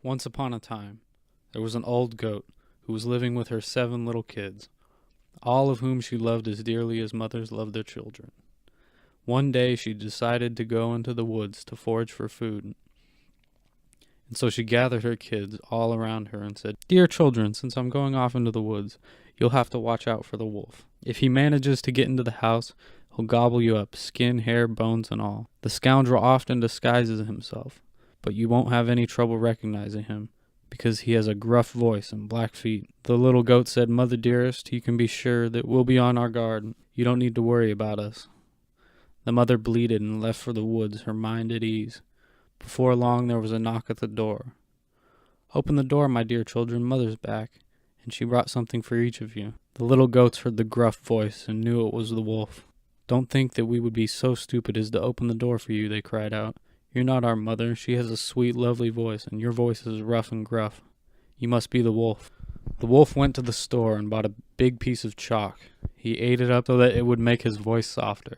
Once upon a time, there was an old goat who was living with her 7 little kids, all of whom she loved as dearly as mothers love their children. One day she decided to go into the woods to forage for food, and so she gathered her kids all around her and said, "Dear children, since I'm going off into the woods, you'll have to watch out for the wolf. If he manages to get into the house, he'll gobble you up, skin, hair, bones, and all. The scoundrel often disguises himself, but you won't have any trouble recognizing him, because he has a gruff voice and black feet." The little goat said, "Mother dearest, you can be sure that we'll be on our guard. You don't need to worry about us." The mother bleated and left for the woods, her mind at ease. Before long there was a knock at the door. "Open the door, my dear children, Mother's back, and she brought something for each of you." The little goats heard the gruff voice and knew it was the wolf. "Don't think that we would be so stupid as to open the door for you," they cried out. "You're not our mother. She has a sweet, lovely voice, and your voice is rough and gruff. You must be the wolf." The wolf went to the store and bought a big piece of chalk. He ate it up so that it would make his voice softer.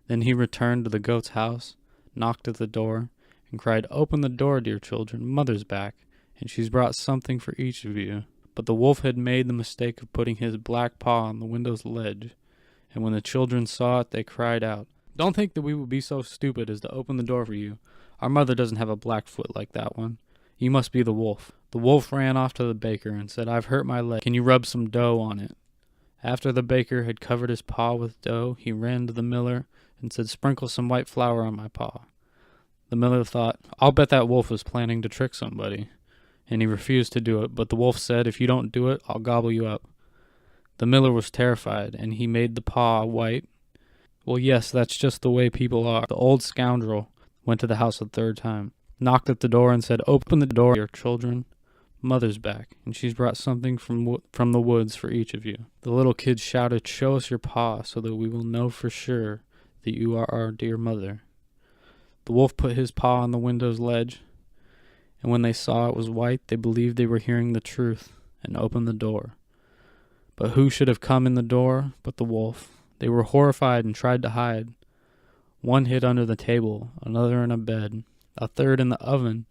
Then he returned to the goat's house, knocked at the door, and cried, "Open the door, dear children. Mother's back, and she's brought something for each of you." But the wolf had made the mistake of putting his black paw on the window's ledge, and when the children saw it, they cried out, "Don't think that we would be so stupid as to open the door for you. Our mother doesn't have a black foot like that one. You must be the wolf." The wolf ran off to the baker and said, "I've hurt my leg. Can you rub some dough on it?" After the baker had covered his paw with dough, he ran to the miller and said, "Sprinkle some white flour on my paw." The miller thought, "I'll bet that wolf is planning to trick somebody," and he refused to do it, but the wolf said, "If you don't do it, I'll gobble you up." The miller was terrified, and he made the paw white. Well, yes, that's just the way people are. The old scoundrel went to the house a third time, knocked at the door and said, "Open the door, dear children. Mother's back, and she's brought something from the woods for each of you." The little kids shouted, "Show us your paw so that we will know for sure that you are our dear mother." The wolf put his paw on the window's ledge, and when they saw it was white, they believed they were hearing the truth and opened the door. But who should have come in the door but the wolf? They were horrified and tried to hide. One hid under the table, another in a bed, a third in the oven,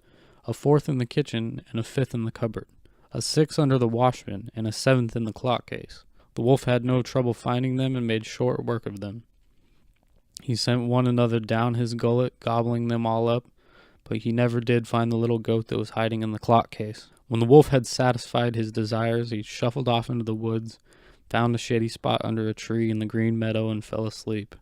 a fourth in the kitchen, and a fifth in the cupboard, a sixth under the washbin, and a seventh in the clock case. The wolf had no trouble finding them and made short work of them. He sent one another down his gullet, gobbling them all up, but he never did find the little goat that was hiding in the clock case. When the wolf had satisfied his desires, he shuffled off into the woods, found a shady spot under a tree in the green meadow, and fell asleep.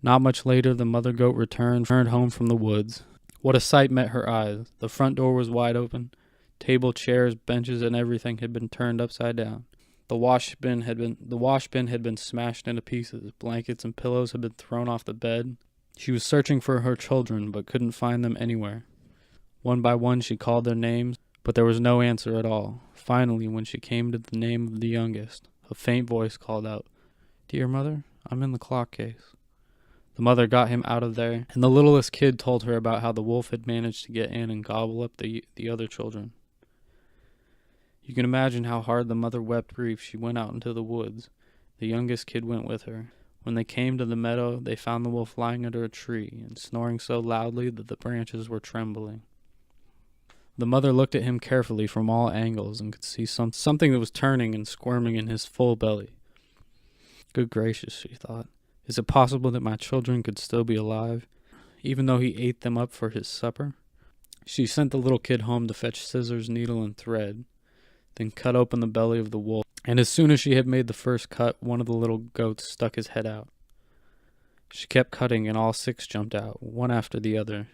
Not much later, the mother goat returned home from the woods. What a sight met her eyes! The front door was wide open. Table, chairs, benches, and everything had been turned upside down. The washbin had been smashed into pieces. Blankets and pillows had been thrown off the bed. She was searching for her children, but couldn't find them anywhere. One by one she called their names, but there was no answer at all. Finally, when she came to the name of the youngest, a faint voice called out, "Dear mother, I'm in the clock case." The mother got him out of there, and the littlest kid told her about how the wolf had managed to get in and gobble up the other children. You can imagine how hard the mother wept grief. She went out into the woods. The youngest kid went with her. When they came to the meadow, they found the wolf lying under a tree and snoring so loudly that the branches were trembling. The mother looked at him carefully from all angles and could see something that was turning and squirming in his full belly. Good gracious, she thought. Is it possible that my children could still be alive, even though he ate them up for his supper? She sent the little kid home to fetch scissors, needle, and thread, then cut open the belly of the wolf, and as soon as she had made the first cut, one of the little goats stuck his head out. She kept cutting, and all 6 jumped out, one after the other.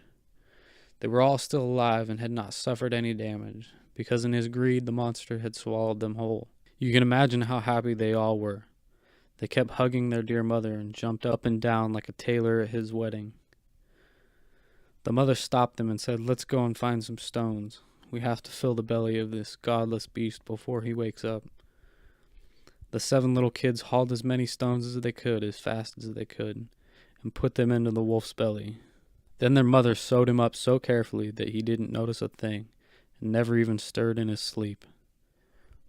They were all still alive and had not suffered any damage, because in his greed the monster had swallowed them whole. You can imagine how happy they all were. They kept hugging their dear mother and jumped up and down like a tailor at his wedding. The mother stopped them and said, "Let's go and find some stones. We have to fill the belly of this godless beast before he wakes up." The 7 little kids hauled as many stones as they could, as fast as they could, and put them into the wolf's belly. Then their mother sewed him up so carefully that he didn't notice a thing, and never even stirred in his sleep.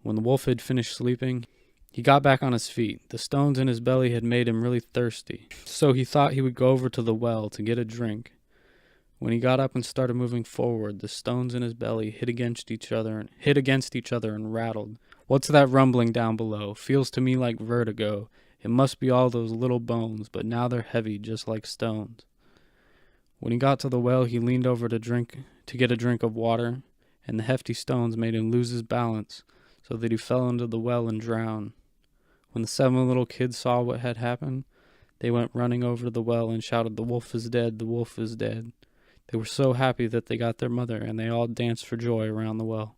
When the wolf had finished sleeping, he got back on his feet. The stones in his belly had made him really thirsty, so he thought he would go over to the well to get a drink. When he got up and started moving forward, the stones in his belly hit against each other and rattled. What's that rumbling down below? Feels to me like vertigo. It must be all those little bones, but now they're heavy, just like stones. When he got to the well, he leaned over to get a drink of water, and the hefty stones made him lose his balance, so that he fell into the well and drowned. When the 7 little kids saw what had happened, they went running over to the well and shouted, "The wolf is dead, the wolf is dead." They were so happy that they got their mother, and they all danced for joy around the well.